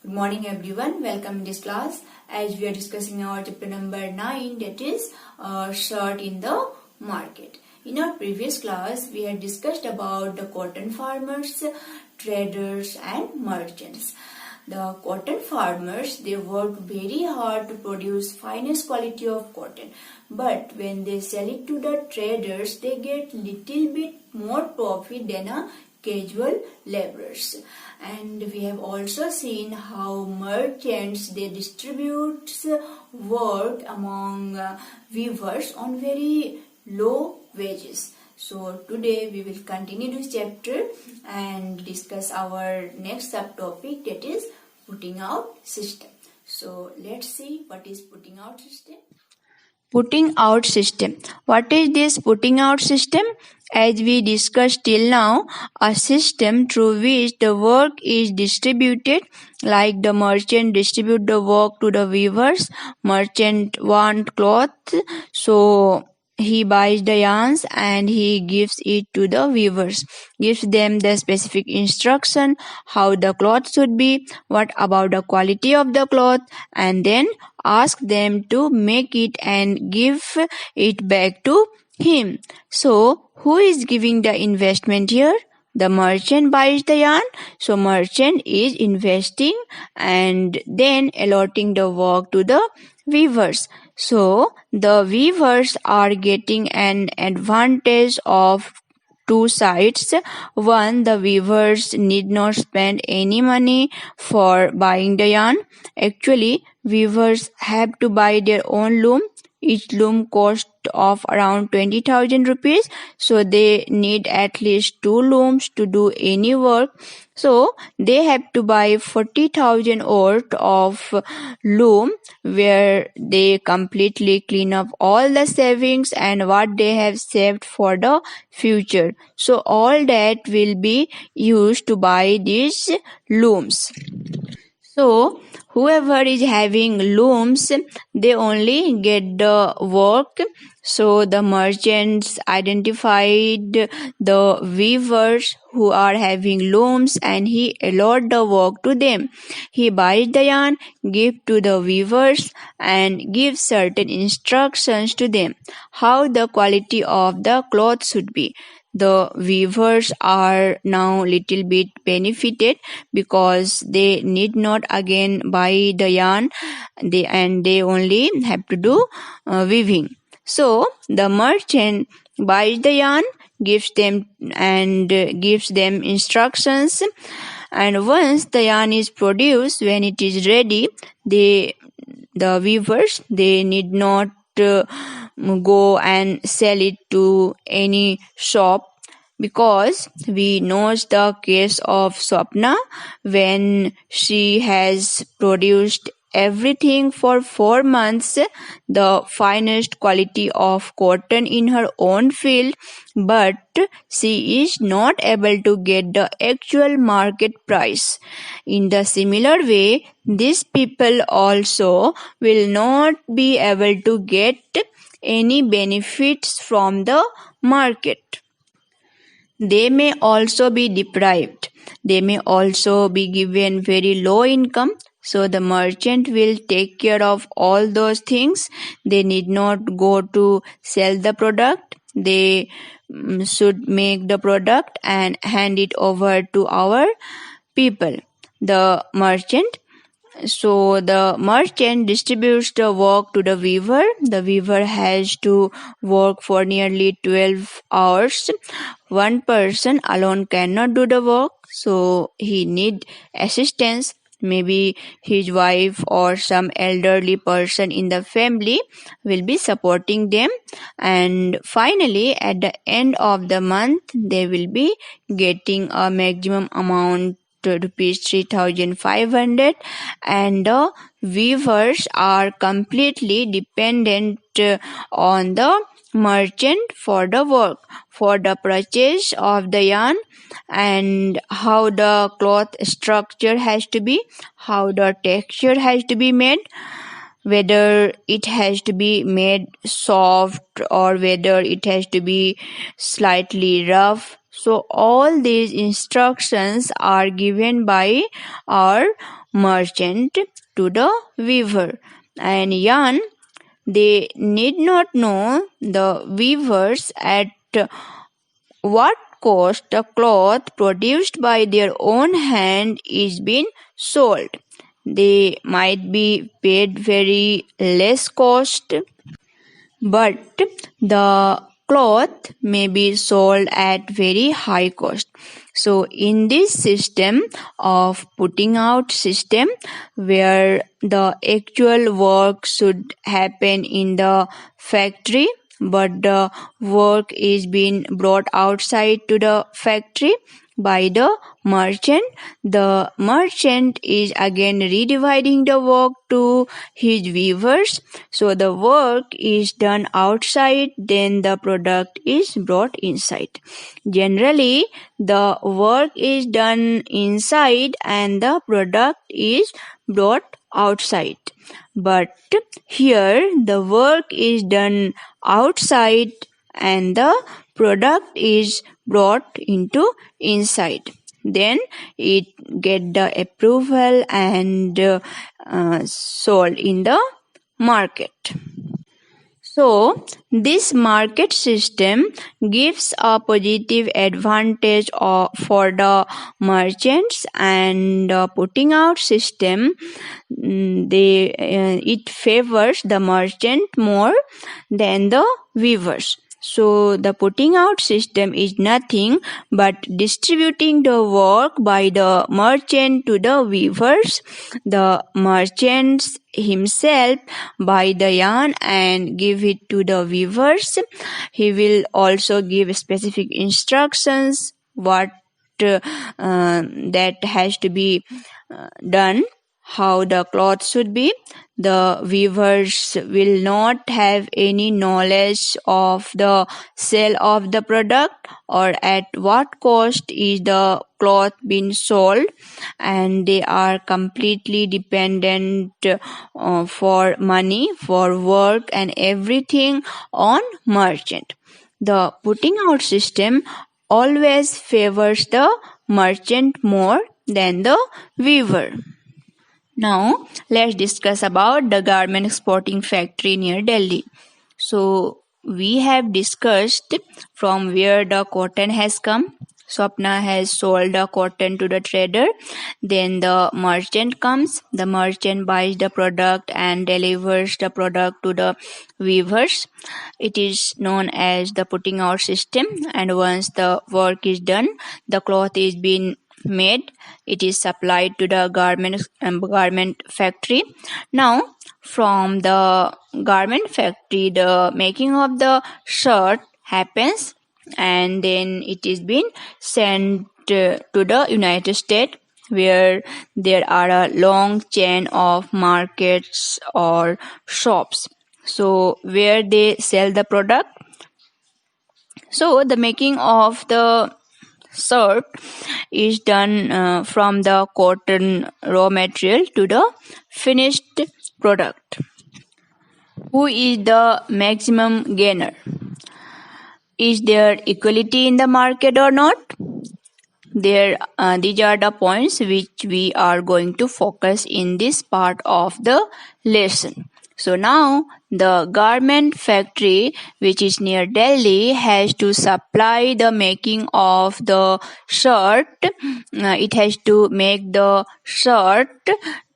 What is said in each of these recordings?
Good morning everyone, welcome in this class. As we are discussing our chapter number 9, that is shirt in the market. In our previous class, we had discussed about the cotton farmers, traders and merchants. The cotton farmers, they work very hard to produce finest quality of cotton. But when they sell it to the traders, they get little bit more profit than a casual laborers. And we have also seen how merchants, they distribute work among weavers on very low wages. So today we will continue this chapter and discuss our next subtopic, that is putting out system. So let's see what is putting out system. Putting out system. What is this putting out system? As we discussed till now, a system through which the work is distributed, like the merchant distribute the work to the weavers. Merchant want cloth, so he buys the yarns and he gives it to the weavers, gives them the specific instruction how the cloth should be, what about the quality of the cloth, and then ask them to make it and give it back to him. So who is giving the investment here? The merchant buys the yarn, so merchant is investing and then allotting the work to the weavers. So the weavers are getting an advantage of two sides. One, the weavers need not spend any money for buying the yarn. Actually, weavers have to buy their own loom. Each loom cost of around 20,000 rupees. So they need at least 2 looms to do any work. So they have to buy 40,000 worth of loom, where they completely clean up all the savings and what they have saved for the future. So all that will be used to buy these looms. So whoever is having looms, they only get the work. So the merchants identified the weavers who are having looms and he allot the work to them. He buys the yarn, give to the weavers and gives certain instructions to them how the quality of the cloth should be. The weavers are now little bit benefited because they need not again buy the yarn, they only have to do weaving. So the merchant buys the yarn, gives them instructions, and once the yarn is produced, when it is ready, the weavers, they need not go and sell it to any shop, because we know the case of Swapna when she has produced everything for 4 months, the finest quality of cotton in her own field, but she is not able to get the actual market price. In the similar way, these people also will not be able to get any benefits from the market. They may also be deprived. They may also be given very low income. So the merchant will take care of all those things. They need not go to sell the product. They should make the product and hand it over to our people, the merchant. So the merchant distributes the work to the weaver. The weaver has to work for nearly 12 hours. One person alone cannot do the work, so he need assistance. Maybe his wife or some elderly person in the family will be supporting them, and finally at the end of the month they will be getting a maximum amount rupees 3,500, and the weavers are completely dependent on the merchant for the work, for the purchase of the yarn, and how the cloth structure has to be, how the texture has to be made, whether it has to be made soft or whether it has to be slightly rough. So all these instructions are given by our merchant to the weaver. And yarn, they need not know the weavers at what cost the cloth produced by their own hand is being sold. They might be paid very less cost, but the cloth may be sold at very high cost. So in this system of putting out system, where the actual work should happen in the factory, but the work is being brought outside to the factory by the merchant. The merchant is again redividing the work to his weavers. So the work is done outside, then the product is brought inside. Generally, the work is done inside and the product is brought outside. But here the work is done outside and the product is brought into inside. Then it get the approval and sold in the market. So, this market system gives a positive advantage for the merchants, and putting out system, it favors the merchant more than the weavers. So the putting out system is nothing but distributing the work by the merchant to the weavers. The merchants himself buy the yarn and give it to the weavers. He will also give specific instructions what that has to be done, how the cloth should be. The weavers will not have any knowledge of the sale of the product or at what cost is the cloth being sold, and they are completely dependent for money, for work and everything on merchant. The putting out system always favors the merchant more than the weaver. Now, let's discuss about the garment exporting factory near Delhi. So, we have discussed from where the cotton has come. Swapna has sold the cotton to the trader. Then the merchant comes. The merchant buys the product and delivers the product to the weavers. It is known as the putting out system. And once the work is done, the cloth is being made. It is supplied to the garment factory. Now, from the garment factory, the making of the shirt happens, and then it is being sent to the United States, where there are a long chain of markets or shops. So where they sell the product. So the making of the shirt is done from the cotton raw material to the finished product. Who is the maximum gainer? Is there equality in the market or not? These are the points which we are going to focus in this part of the lesson. So now the garment factory, which is near Delhi, has to supply the making of the shirt. It has to make the shirt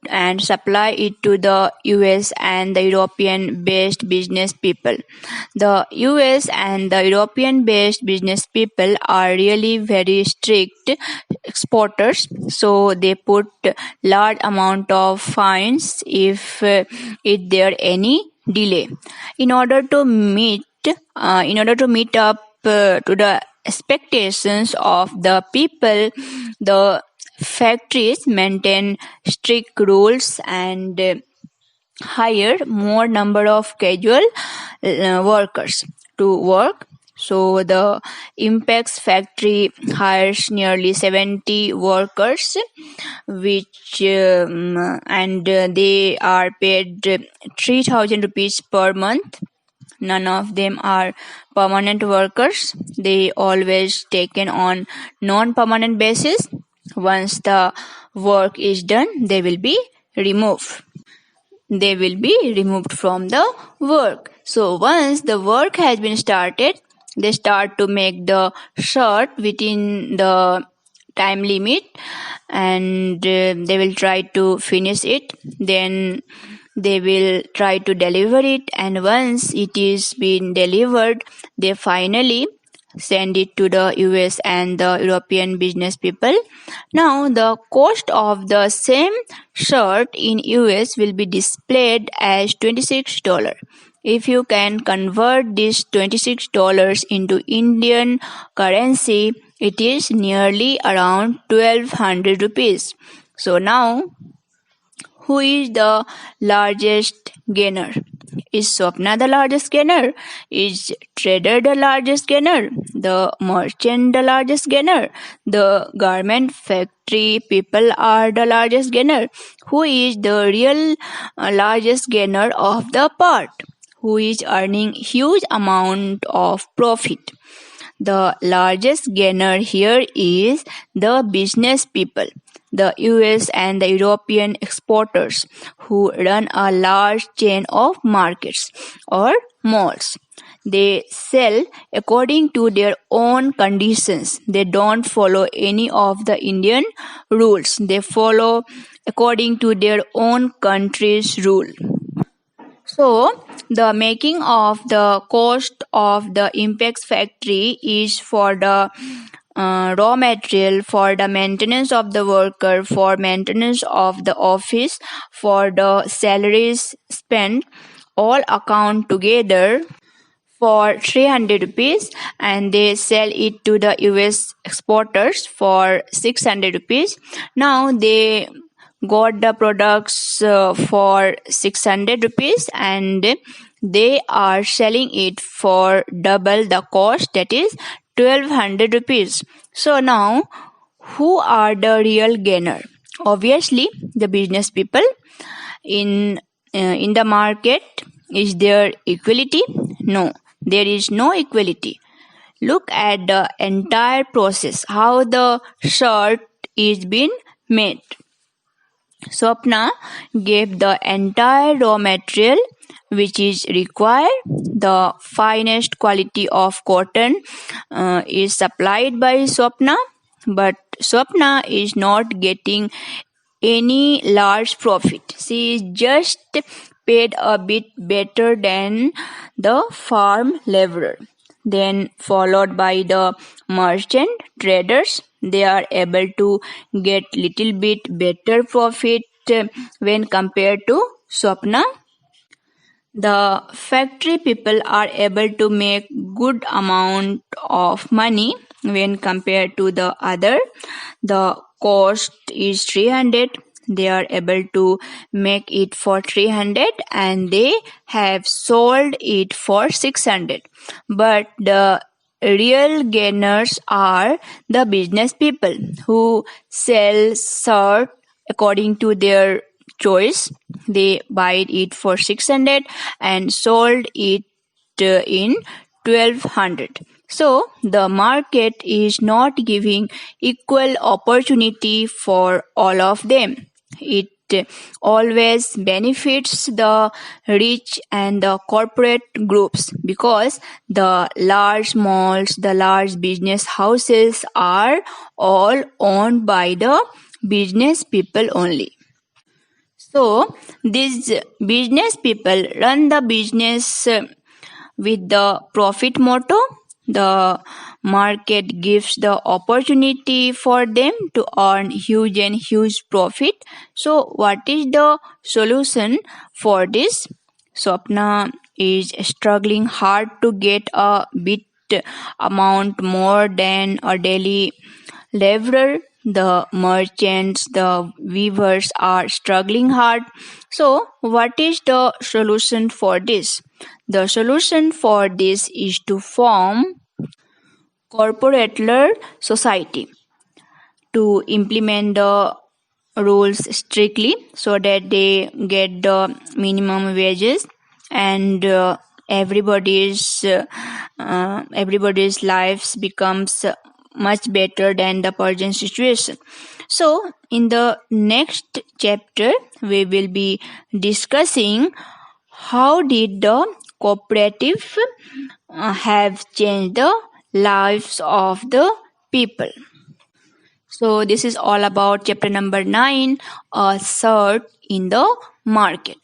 and supply it to the US and the European based business people. The US and the European based business people are really very strict exporters, so they put large amount of fines if there any delay. In order to meet up to the expectations of the people, the factories maintain strict rules and hire more number of casual workers to work. So the Impex factory hires nearly 70 workers, which and they are paid 3,000 rupees per month None of them are permanent workers. They always taken on non-permanent basis. Once the work is done, they will be removed. They will be removed from the work. So once the work has been started, they start to make the shirt within the time limit, and they will try to finish it. Then they will try to deliver it, and once it is been delivered, they finally send it to the US and the European business people. Now the cost of the same shirt in US will be displayed as $26. If you can convert this $26 into Indian currency, it is nearly around 1200 rupees. So now, who is the largest gainer? Is Swapna the largest gainer? Is trader the largest gainer? The merchant the largest gainer? The garment factory people are the largest gainer? Who is the real largest gainer of the part? Who is earning huge amount of profit? The largest gainer here is the business people, the US and the European exporters who run a large chain of markets or malls. They sell according to their own conditions. They don't follow any of the Indian rules. They follow according to their own country's rule. So, the making of the cost of the Impex factory is for the raw material, for the maintenance of the worker, for maintenance of the office, for the salaries spent, all account together for 300 rupees, and they sell it to the US exporters for 600 rupees. Now they got the products for 600 rupees, and they are selling it for double the cost, that is 1200 rupees. So now, who are the real gainer? Obviously the business people. In the market, is there equality? No, there is no equality. Look at the entire process, how the shirt is being made. Swapna gave the entire raw material which is required. The finest quality of cotton is supplied by Swapna, but Swapna is not getting any large profit. She is just paid a bit better than the farm laborer. Then followed by the merchant traders. They are able to get little bit better profit when compared to Swapna. The factory people are able to make good amount of money when compared to the other. The cost is 300. They are able to make it for 300, and they have sold it for 600. But the real gainers are the business people who sell shirt according to their choice. They buy it for 600 and sold it in 1200. So the market is not giving equal opportunity for all of them. It always benefits the rich and the corporate groups, because the large malls, the large business houses are all owned by the business people only. So these business people run the business with the profit motto. The market gives the opportunity for them to earn huge and huge profit. So what is the solution for this? Swapna is struggling hard to get a bit amount more than a daily laborer. The merchants, the weavers are struggling hard. So what is the solution for this? The solution for this is to form corporate society to implement the rules strictly so that they get the minimum wages, and everybody's lives becomes much better than the present situation. So in the next chapter we will be discussing how did the cooperative have changed the lives of the people. So this is all about chapter number 9, a search in the market.